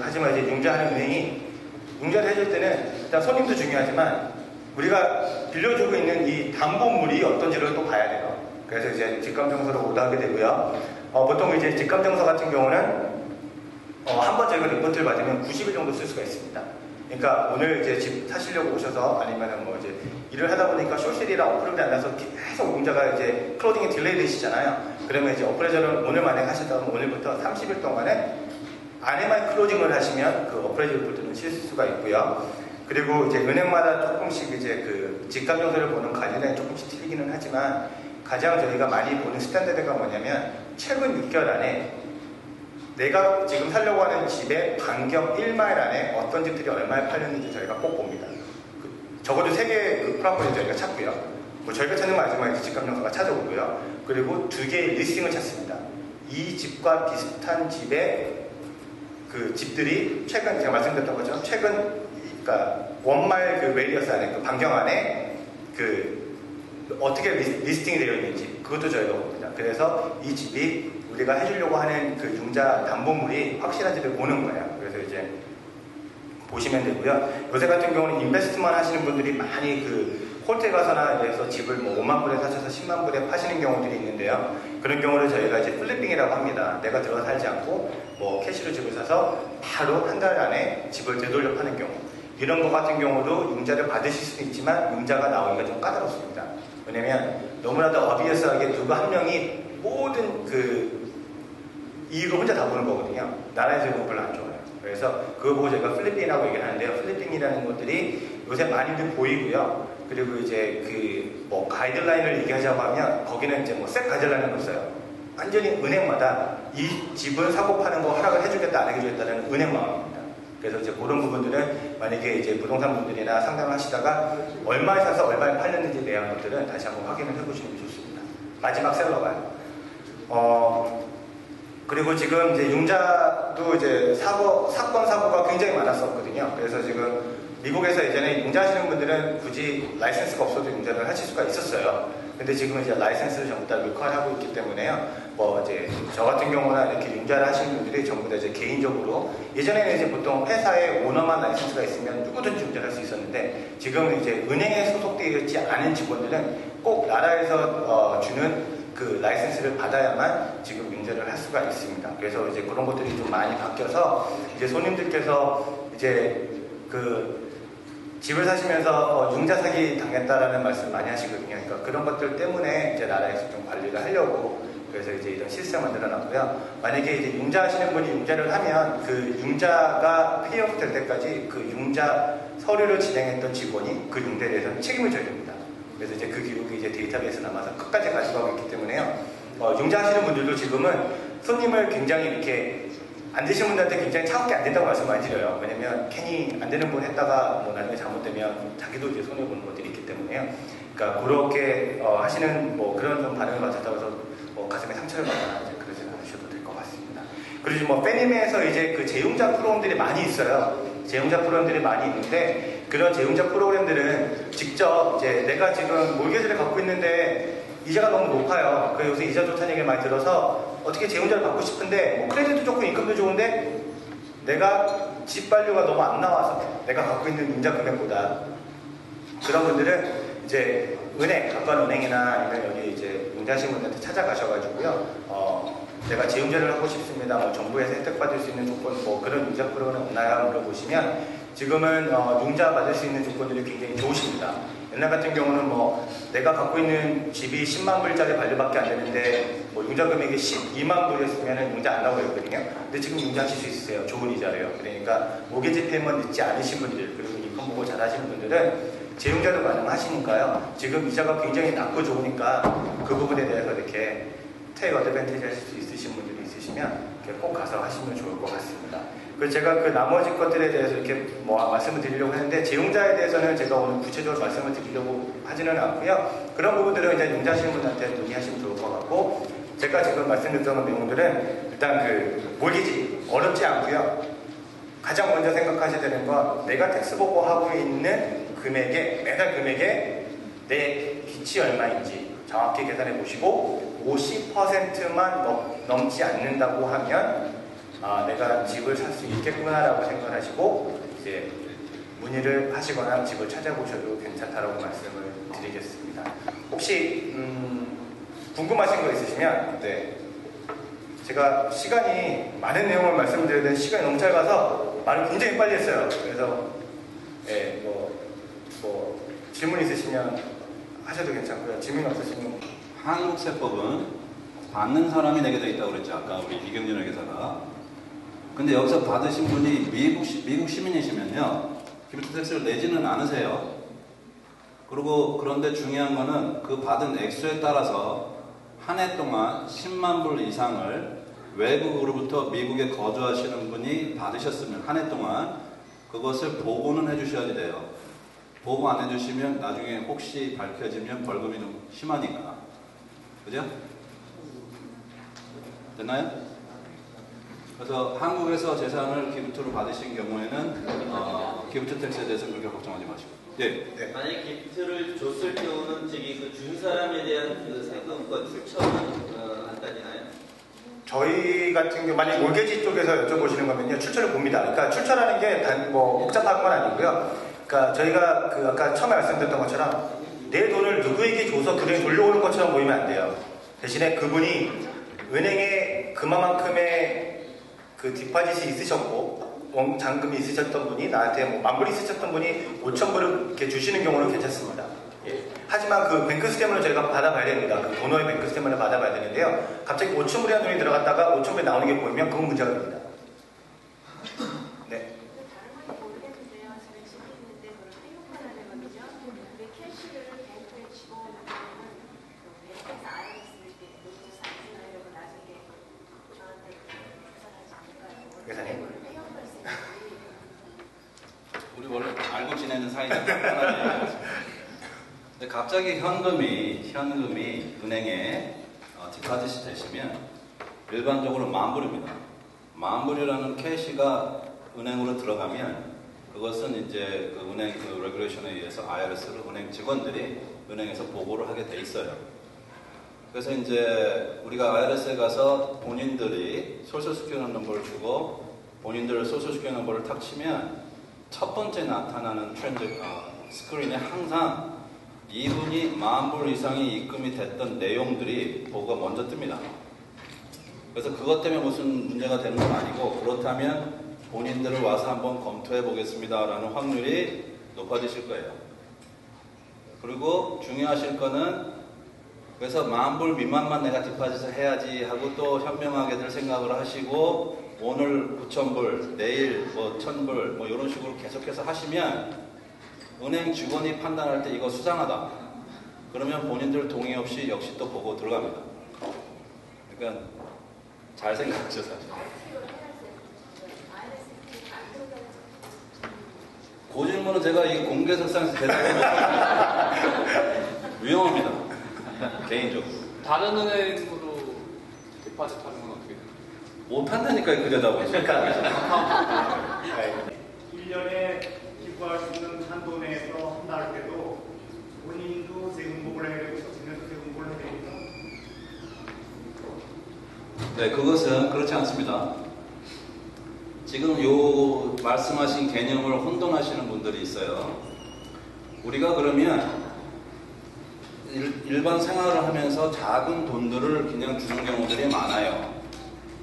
A: 하지만 이제 융자하는 은행이 융자를 해줄 때는 일단 손님도 중요하지만 우리가 빌려주고 있는 이 담보물이 어떤지를 또 봐야 돼요. 그래서 이제 직감정서를 오더하게 되고요. 보통 이제 직감정서 같은 경우는 한번 저희가 리포트를 받으면 90일 정도 쓸 수가 있습니다. 그러니까 오늘 이제 집 사시려고 오셔서 아니면은 이제 일을 하다 보니까 쇼실이랑 어플이 안 나서 계속 융자가 이제 클로징이 딜레이 되시잖아요. 그러면 이제 어프레저를 오늘 만에 하셨다면 오늘부터 30일 동안에 안에만 클로징을 하시면 그 어프레저 리포트는 실 수가 있고요. 그리고 이제 은행마다 조금씩 이제 그 직감정서를 보는 가이드라인이 조금씩 틀리기는 하지만 가장 저희가 많이 보는 스탠다드가 뭐냐면 최근 6개월 안에 내가 지금 살려고 하는 집의 반경 1마일 안에 어떤 집들이 얼마에 팔렸는지 저희가 꼭 봅니다. 적어도 3개의 그 프로퍼티를 저희가 찾고요. 뭐 저희가 찾는 건 아니지만 집값평가가 찾아오고요. 그리고 2개의 리스팅을 찾습니다. 이 집과 비슷한 집의 그 집들이 최근 제가 말씀드렸던 것처럼 최근 그러니까 원마일 그 레디어스 안에 그 반경 안에 그 어떻게 리스팅이 되어 있는지 그것도 저희가 봅니다. 그래서 이 집이 우리가 해주려고 하는 그 융자 담보물이 확실한지를 보는 거예요. 그래서 이제 보시면 되고요. 요새 같은 경우는 인베스트만 하시는 분들이 많이 그 홀테 가서나 이래서 집을 뭐 5만 불에 사셔서 10만 불에 파시는 경우들이 있는데요. 그런 경우를 저희가 이제 플리핑이라고 합니다. 내가 들어가 살지 않고 뭐 캐시로 집을 사서 바로 한 달 안에 집을 되돌려 파는 경우. 이런 것 같은 경우도 융자를 받으실 수도 있지만 융자가 나오기가 좀 까다롭습니다. 왜냐면 너무나도 어비어스하게 누가 한 명이 모든 그 이익을 혼자 다 보는 거거든요. 나라에서 이건 별로 안 좋아요. 그래서 그거 보고 저희가 플리핑이라고 얘기를 하는데요. 플리핑이라는 것들이 요새 많이들 보이고요. 그리고 이제 그 뭐 가이드라인을 얘기하자고 하면 거기는 이제 뭐 셋 가이드라인은 없어요. 완전히 은행마다 이 집을 사고 파는 거 허락을 해주겠다 안 해주겠다는 은행 마음입니다. 그래서 이제 그런 부분들은 만약에 이제 부동산 분들이나 상담을 하시다가 얼마에 사서 얼마에 팔렸는지 대한 것들은 다시 한번 확인을 해보시는 게 좋습니다. 마지막 셀러가요. 그리고 지금 이제 융자도 이제 사건 사고가 굉장히 많았었거든요. 그래서 지금 미국에서 예전에 융자하시는 분들은 굳이 라이센스가 없어도 융자를 하실 수가 있었어요. 근데 지금 이제 라이센스를 전부 다 뮤화하고 있기 때문에요. 뭐 이제 저 같은 경우나 이렇게 융자를 하시는 분들이 전부 다 이제 개인적으로 예전에는 이제 보통 회사에 오너만 라이센스가 있으면 누구든지 융자를 할 수 있었는데 지금 이제 은행에 소속되어 있지 않은 직원들은 꼭 나라에서 주는 그 라이센스를 받아야만 지금 융자를 할 수가 있습니다. 그래서 이제 그런 것들이 좀 많이 바뀌어서 이제 손님들께서 이제 그 집을 사시면서 융자 사기 당했다라는 말씀 많이 하시거든요. 그러니까 그런 것들 때문에 이제 나라에서 좀 관리를 하려고 그래서 이제 이런 시스템을 만들어놨고요. 만약에 이제 융자 하시는 분이 융자를 하면 그 융자가 페이오프 될 때까지 그 융자 서류를 진행했던 직원이 그 융자에 대해서는 책임을 져야 됩니다. 그래서 이제 그 기록이 이제 데이터베이스에 남아서 끝까지 가지고 가고 있기 때문에요. 융자 하시는 분들도 지금은 손님을 굉장히 이렇게 안 되시는 분들한테 굉장히 차갑게 안 된다고 말씀 많이 드려요. 왜냐면 괜히 안 되는 분 했다가 뭐 나중에 잘못되면 자기도 이제 손해보는 것들이 있기 때문에요. 그러니까 그렇게 하시는 뭐 그런 좀 반응을 받았다고 해서 뭐 가슴에 상처를 받거나 이제 그러지 않으셔도 될 것 같습니다. 그리고 뭐 페니메에서 이제 그 재융자 프로그램들이 많이 있어요. 재융자 프로그램들이 많이 있는데 그런 재융자 프로그램들은 직접 이제 내가 지금 몰개지를 갖고 있는데 이자가 너무 높아요. 그래서 요새 이자 좋다는 얘기를 많이 들어서 어떻게 재융자를 받고 싶은데 뭐 크레딧도 좋고 인컴도 좋은데 내가 집 발료가 너무 안 나와서 내가 갖고 있는 융자 금액보다 그런 분들은 이제 은행, 가까운 은행이나 아니면 여기 이제 융자하신 분들한테 찾아가셔가지고요. 내가 재융자를 하고 싶습니다. 뭐 정부에서 혜택받을 수 있는 조건, 뭐 그런 융자 프로그램 없나요? 물어보시면 지금은 융자 받을 수 있는 조건들이 굉장히 좋으십니다. 옛날 같은 경우는 뭐 내가 갖고 있는 집이 10만 불짜리 반려밖에 안 되는데 뭐 융자 금액이 12만 불이었으면 융자 안 나오고 있거든요. 근데 지금 융자하실 수 있으세요. 좋은 이자래요. 그러니까 모기지 페이먼트 늦지 않으신 분들 그리고 인컴 보고 잘 하시는 분들은 재융자도 가능하시니까요. 지금 이자가 굉장히 낮고 좋으니까 그 부분에 대해서 이렇게 테이크 어드밴티지 하실 수 있으신 분들이 있으시면 이렇게 꼭 가서 하시면 좋을 것 같습니다. 그래서 제가 그 나머지 것들에 대해서 이렇게 뭐 말씀을 드리려고 했는데 재융자에 대해서는 제가 오늘 구체적으로 말씀을 드리려고 하지는 않고요. 그런 부분들은 이제 융자하시는 분한테 문의하시면 좋을 것 같고 제가 지금 말씀드렸던 내용들은 일단 그 몰기지 어렵지 않고요. 가장 먼저 생각하셔야 되는 건 내가 텍스 보고하고 있는 금액에 매달 금액에 내 빚이 얼마인지 정확히 계산해 보시고 50%만 넘지 않는다고 하면 내가 집을 살 수 있겠구나라고 생각하시고 이제 문의를 하시거나 집을 찾아보셔도 괜찮다라고 말씀을 드리겠습니다. 혹시 궁금하신 거 있으시면 제가 시간이 많은 내용을 말씀드려야 되는 시간이 너무 짧아서 말을 굉장히 빨리 했어요. 그래서 뭐 질문 있으시면 하셔도 괜찮고요. 질문 없으시면
B: 한국세법은 받는 사람이 내게 돼 있다고 그랬죠. 아까 우리 이경준 회계사가. 근데 여기서 받으신 분이 미국 시민이시면요. 기부투택스를 내지는 않으세요. 그리고 그런데 중요한 거는 그 받은 액수에 따라서 한 해 동안 10만 불 이상을 외국으로부터 미국에 거주하시는 분이 받으셨으면 한 해 동안 그것을 보고는 해주셔야 돼요. 보고 안 해주시면 나중에 혹시 밝혀지면 벌금이 좀 심하니까. 그죠? 됐나요? 그래서 한국에서 재산을 기프트로 받으신 경우에는 기프트 텍스에 대해서는 그렇게 걱정하지 마시고. 예.
A: 네.
C: 만약에 기프트를 줬을 경우는 저기 그 준 사람에 대한 그 세금과 출처는 안 따지나요?
A: 저희 같은 경우 만약 몰개지 쪽에서 여쭤보시는 거면요 출처를 봅니다. 그러니까 출처라는 게 단 뭐 복잡한 건 아니고요. 그러니까 저희가 그 아까 처음에 말씀드렸던 것처럼 내 돈을 누구에게 줘서 그에 돌려오는 것처럼 보이면 안 돼요. 대신에 그분이 은행에 그만큼의 그 디파짓이 있으셨고 잔금이 있으셨던 분이 나한테 뭐 10,000불 있으셨던 분이 5,000불을 이렇게 주시는 경우는 괜찮습니다. 예. 하지만 그 뱅크 스테이트먼을 저희가 받아봐야 됩니다. 그 도너의 뱅크 스테이트먼을 받아봐야 되는데요. 갑자기 5,000불이라는 돈이 들어갔다가 5,000불이 나오는 게 보이면 그건 문제가 됩니다. 네. 회사님.
B: 우리 원래 알고 지내는 사이니까 편하지. 근데 갑자기 현금이 은행에 디파짓이 되시면 일반적으로 10,000불입니다. 10,000불이라는 캐시가 은행으로 들어가면 그것은 이제 그 은행 그 레귤레이션에 의해서 IRS로 은행 직원들이 은행에서 보고를 하게 돼 있어요. 그래서 이제 우리가 IRS에 가서 본인들이 소셜스큐리티 넘버를 주고 본인들 소셜스큐리티 넘버를 탁 치면 첫 번째 나타나는 스크린에 항상 이분이 10,000불 이상이 입금이 됐던 내용들이 보고가 먼저 뜹니다. 그래서 그것 때문에 무슨 문제가 되는 건 아니고 그렇다면 본인들을 와서 한번 검토해 보겠습니다 라는 확률이 높아지실 거예요. 그리고 중요하실 거는 그래서 10,000불 미만만 내가 디파짓을 해야지 하고 또 현명하게들 생각을 하시고 오늘 9,000불, 내일 뭐 1,000불 뭐 이런 식으로 계속해서 하시면 은행 직원이 판단할 때 이거 수상하다. 그러면 본인들 동의 없이 역시 또 보고 들어갑니다. 그러니까 잘 생각하셔서 그 질문은 제가 이 공개석상에서 대답해서 위험합니다. 개인적으로.
D: 다른 은행으로 디파짓 하는 건 어떻게 돼요?
B: 못한다니까요, 그 대답은.
A: 그러니까
E: 1년에 기부할 수 있는 한도 내에서 한다 할 때도 본인도 재응복을 해야 되고 서진에서 재응복을 해야 되니까
B: 네, 그것은 그렇지 않습니다. 지금 요 말씀하신 개념을 혼돈하시는 분들이 있어요. 우리가 그러면 일반 생활을 하면서 작은 돈들을 그냥 주는 경우들이 많아요.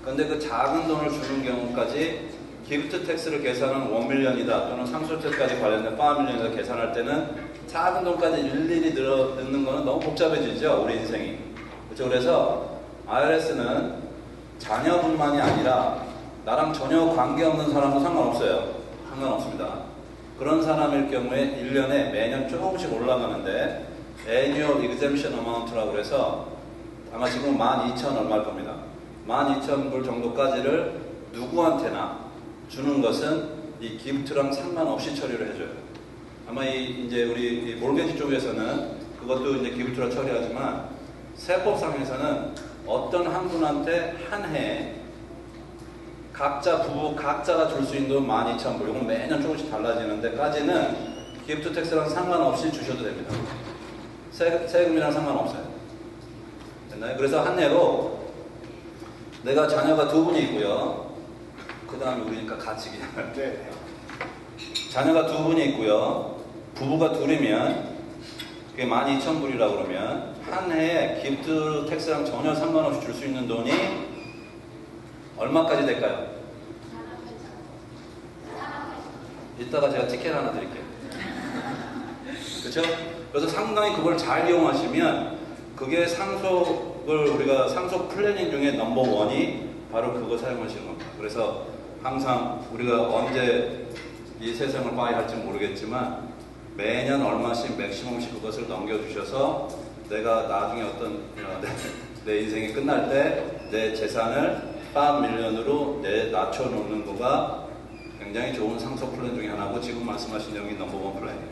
B: 그런데 그 작은 돈을 주는 경우까지 기프트 텍스를 계산하는 1밀리언이다 또는 상속세까지 관련된 5밀리언이다 계산할 때는 작은 돈까지 일일이 넣는 거는 너무 복잡해지죠, 우리 인생이. 그렇죠? 그래서 IRS는 자녀뿐만이 아니라 나랑 전혀 관계없는 사람도 상관없어요. 상관없습니다. 그런 사람일 경우에 1년에 매년 조금씩 올라가는데 annual exemption amount라고 그래서 아마 지금 12,000 얼마일 겁니다. 12,000불 정도까지를 누구한테나 주는 것은 이 기프트랑 상관없이 처리를 해줘요. 아마 이제 우리 이 몰개지 쪽에서는 그것도 이제 기프트로 처리하지만 세법상에서는 어떤 한 분한테 한 해에 부부 각자가 줄 수 있는 돈 12,000불, 이건 매년 조금씩 달라지는 데까지는 기프트 텍스랑 상관없이 주셔도 됩니다. 세금이랑 상관없어요. 됐나요? 그래서 한 해로 내가 자녀가 2분이 있고요. 그 다음에 우리니까 같이 그냥.
A: 네.
B: 자녀가 2분이 있고요. 부부가 둘이면 그게 12,000불이라고 그러면 한 해에 기프트 텍스랑 전혀 상관없이 줄 수 있는 돈이 얼마까지 될까요? 이따가 제가 티켓 하나 드릴게요. 그렇죠? 그래서 상당히 그걸 잘 이용하시면 그게 우리가 상속 플래닝 중에 넘버 원이 바로 그거 사용하시는 겁니다. 그래서 항상 우리가 언제 이 세상을 빠이 할지 모르겠지만 매년 얼마씩 맥시멈씩 그것을 넘겨주셔서 내가 나중에 어떤 내 인생이 끝날 때 내 재산을 5밀리언으로 낮춰놓는 거가 굉장히 좋은 상속 플랜 중에 하나고 지금 말씀하신 내용이 넘버원 플랜이에요.